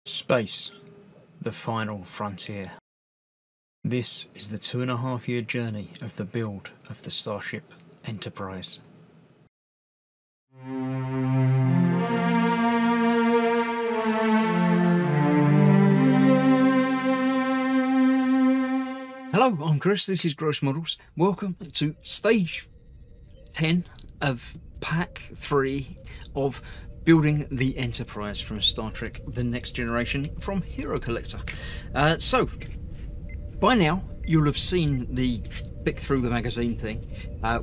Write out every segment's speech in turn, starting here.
Space, the final frontier. This is the 2.5-year journey of the build of the Starship Enterprise. Hello, I'm Chris, this is Gross Models. Welcome to stage 10 of pack 3 of building the Enterprise from Star Trek The Next Generation from Hero Collector. So, by now, you'll have seen the pick through the magazine thing,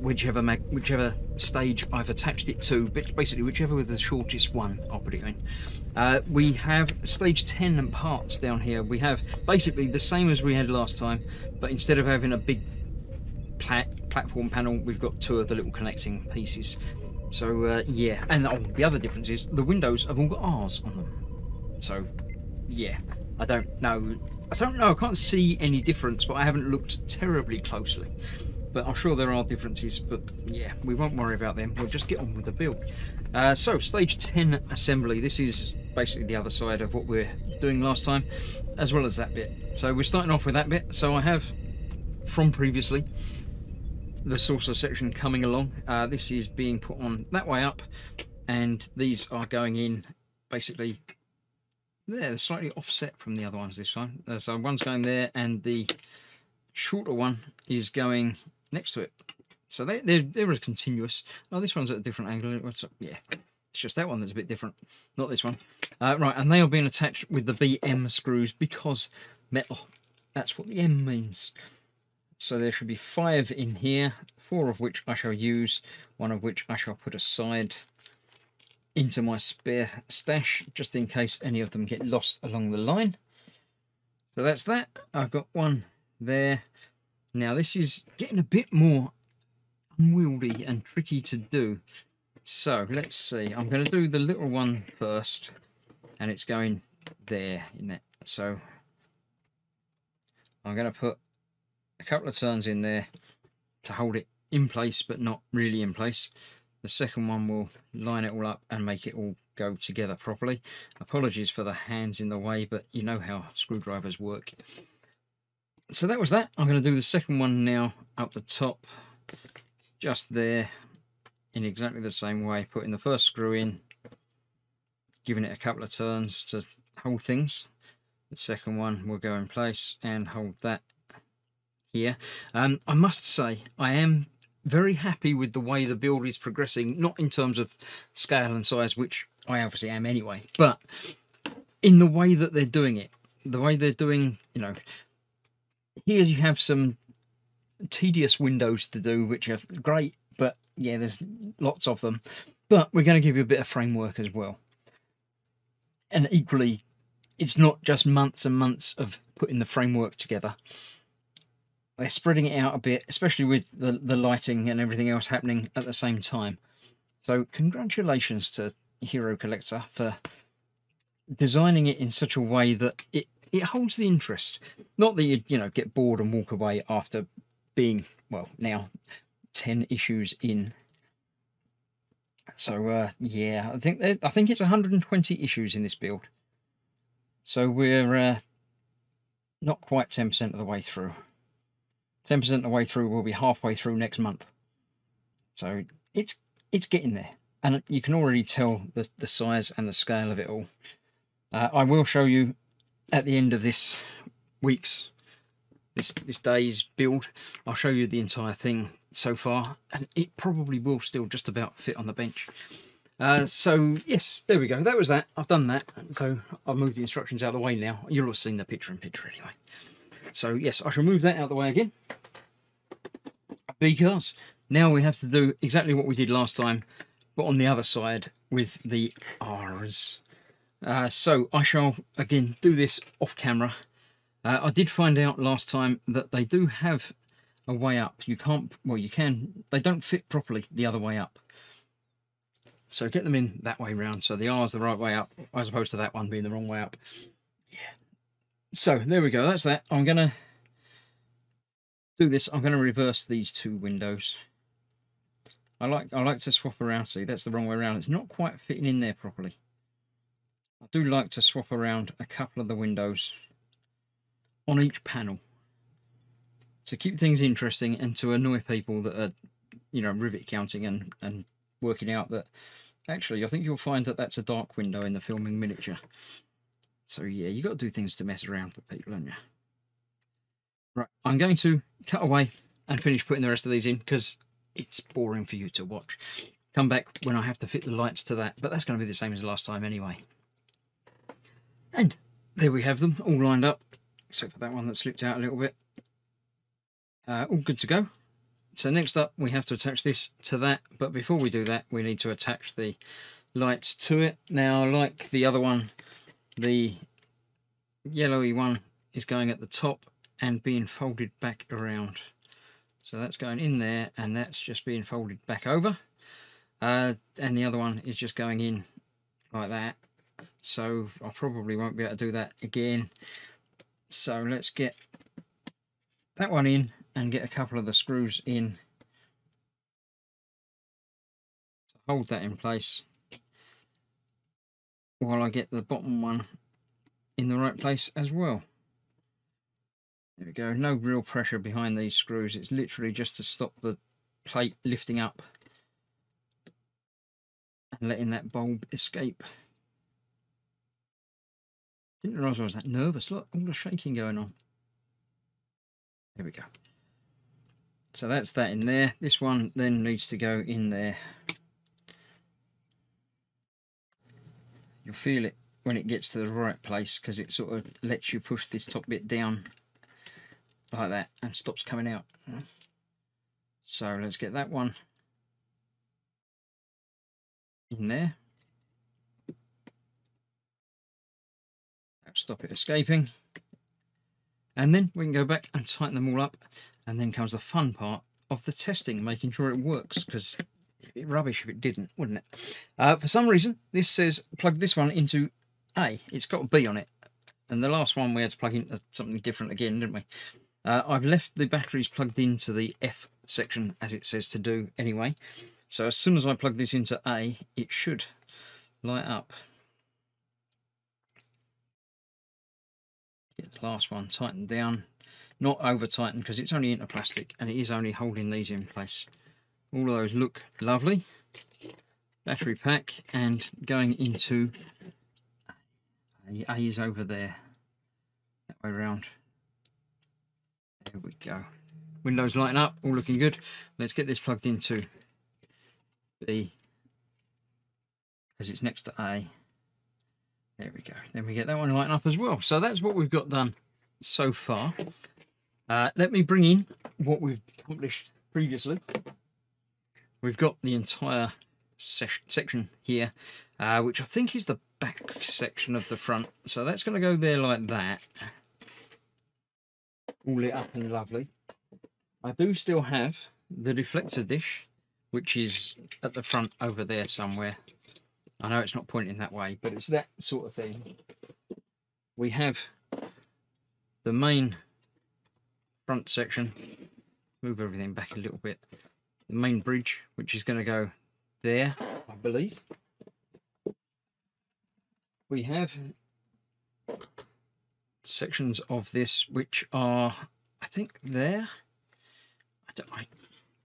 whichever stage I've attached it to, but basically whichever was the shortest one, I'll put it in. We have stage 10 and parts down here. We have basically the same as we had last time, but instead of having a big platform panel, we've got two of the little connecting pieces. So yeah, and the other difference is the windows have all got R's on them. So yeah, I don't know, I can't see any difference, but I haven't looked terribly closely. But I'm sure there are differences, but yeah, we won't worry about them. We'll just get on with the build. So stage 10 assembly, this is basically the other side of what we're doing last time, as well as that bit. So we're starting off with that bit. So I have, from previously, the saucer section coming along. This is being put on that way up, and these are going in basically there. They're slightly offset from the other ones this time. So one's going there, and the shorter one is going next to it. So they're continuous. Oh, this one's at a different angle. Yeah, it's just that one that's a bit different, not this one. Right, and they are being attached with the BM screws because metal. That's what the M means. So there should be 5 in here, 4 of which I shall use, 1 of which I shall put aside into my spare stash, just in case any of them get lost along the line. So that's that. I've got 1 there. Now this is getting a bit more unwieldy and tricky to do. So let's see. I'm going to do the little one first, and it's going there, isn't it? So I'm going to put a couple of turns in there to hold it in place, but not really in place. The second one will line it all up and make it all go together properly. Apologies for the hands in the way, but you know how screwdrivers work. So that was that. I'm going to do the second one now up the top, just there, in exactly the same way. Putting the first screw in, giving it a couple of turns to hold things. The second one will go in place and hold that here. I must say I am very happy with the way the build is progressing, not in terms of scale and size, which I obviously am anyway, but in the way that they're doing it. The way they're doing, you know, here you have some tedious windows to do, which are great, but yeah, there's lots of them. But we're going to give you a bit of framework as well. And equally, it's not just months and months of putting the framework together. They're spreading it out a bit, especially with the lighting and everything else happening at the same time. So congratulations to Hero Collector for designing it in such a way that it holds the interest. Not that you know, get bored and walk away after being, well, now 10 issues in. So yeah, I think it's 120 issues in this build. So we're not quite 10% of the way through. 10% of the way through, we'll be halfway through next month. So it's getting there, and you can already tell the size and the scale of it all. I will show you at the end of this day's build. I'll show you the entire thing so far, and it probably will still just about fit on the bench. So yes, there we go. That was that. I've done that. So I've moved the instructions out of the way now. You'll have seen the picture in picture anyway. So yes, I shall move that out of the way again, because now we have to do exactly what we did last time, but on the other side with the R's. So I shall again do this off camera. I did find out last time that they do have a way up. You can't, well, you can, they don't fit properly the other way up. So get them in that way round, so the R's the right way up, as opposed to that one being the wrong way up. So there we go, that's that. I'm going to do this. I'm going to reverse these 2 windows. I like to swap around. See, that's the wrong way around. It's not quite fitting in there properly. I do like to swap around a couple of the windows on each panel to keep things interesting and to annoy people that are, you know, rivet counting and working out that actually I think you'll find that that's a dark window in the filming miniature. So yeah, you got to do things to mess around with people, haven't you? Right, I'm going to cut away and finish putting the rest of these in because it's boring for you to watch. Come back when I have to fit the lights to that, but that's going to be the same as last time anyway. And there we have them all lined up, except for that one that slipped out a little bit. All good to go. So next up we have to attach this to that, but before we do that we need to attach the lights to it. Now, like the other one, the yellowy one is going at the top and being folded back around. So that's going in there and that's just being folded back over. And the other one is just going in like that. So I probably won't be able to do that again. So let's get that one in and get a couple of the screws in to hold that in place while I get the bottom one in the right place as well. There we go. No real pressure behind these screws. It's literally just to stop the plate lifting up and letting that bulb escape. Didn't realise I was that nervous. Look, all the shaking going on. There we go. So that's that in there. This one then needs to go in there. You'll feel it when it gets to the right place because it sort of lets you push this top bit down like that and stops coming out. So let's get that one in there. That'll stop it escaping. And then we can go back and tighten them all up. And then comes the fun part of the testing, making sure it works, because it'd be rubbish if it didn't, wouldn't it? For some reason, this says plug this one into A. It's got a B on it. And the last one we had to plug into something different again, didn't we? I've left the batteries plugged into the F section, as it says to do anyway. So as soon as I plug this into A, it should light up. Get the last one tightened down. Not over tightened because it's only into plastic and it is only holding these in place. All of those look lovely. Battery pack and going into A is over there. That way around. There we go. Windows lighting up, all looking good. Let's get this plugged into B because it's next to A. There we go. Then we get that one lighting up as well. So that's what we've got done so far. Let me bring in what we've accomplished previously. We've got the entire section here, which I think is the back section of the front. So that's going to go there like that. All lit up and lovely. I do still have the deflector dish, which is at the front over there somewhere. I know it's not pointing that way, but it's that sort of thing. We have the main front section. Move everything back a little bit. The main bridge, which is going to go there, I believe. We have sections of this which are, I think, there.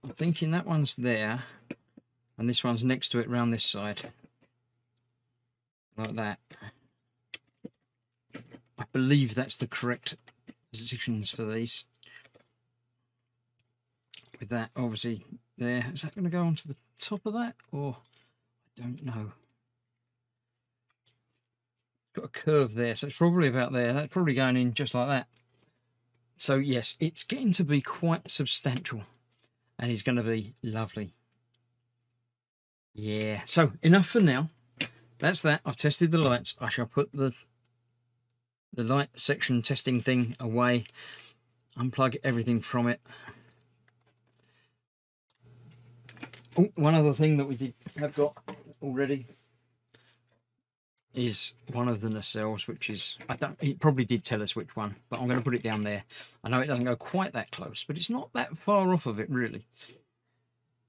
I'm thinking that one's there, and this one's next to it round this side. Like that. I believe that's the correct positions for these. With that obviously there. Is that going to go onto the top of that, or I don't know. Got a curve there, so it's probably about there. That's probably going in just like that. So yes, it's getting to be quite substantial and it's going to be lovely. Yeah, so enough for now. That's that. I've tested the lights. I shall put the light section testing thing away, unplug everything from it. Oh, one other thing that we have got already is one of the nacelles, which is, it probably did tell us which one, but I'm going to put it down there. I know it doesn't go quite that close, but it's not that far off of it really.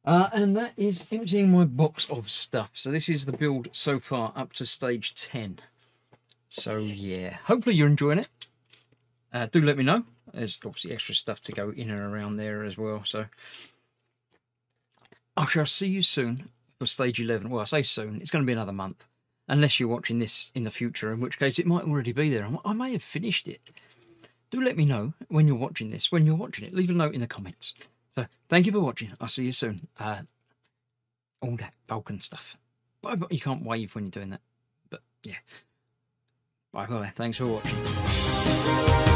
And that is emptying my box of stuff. So this is the build so far up to stage 10. So yeah, hopefully you're enjoying it. Do let me know. There's obviously extra stuff to go in and around there as well. So I shall see you soon for stage 11. Well, I say soon. It's going to be another month. Unless you're watching this in the future, in which case it might already be there. I may have finished it. Do let me know when you're watching this. When you're watching it, leave a note in the comments. So thank you for watching. I'll see you soon. All that Vulcan stuff. Bye. You can't wave when you're doing that. But yeah. Bye bye. Thanks for watching.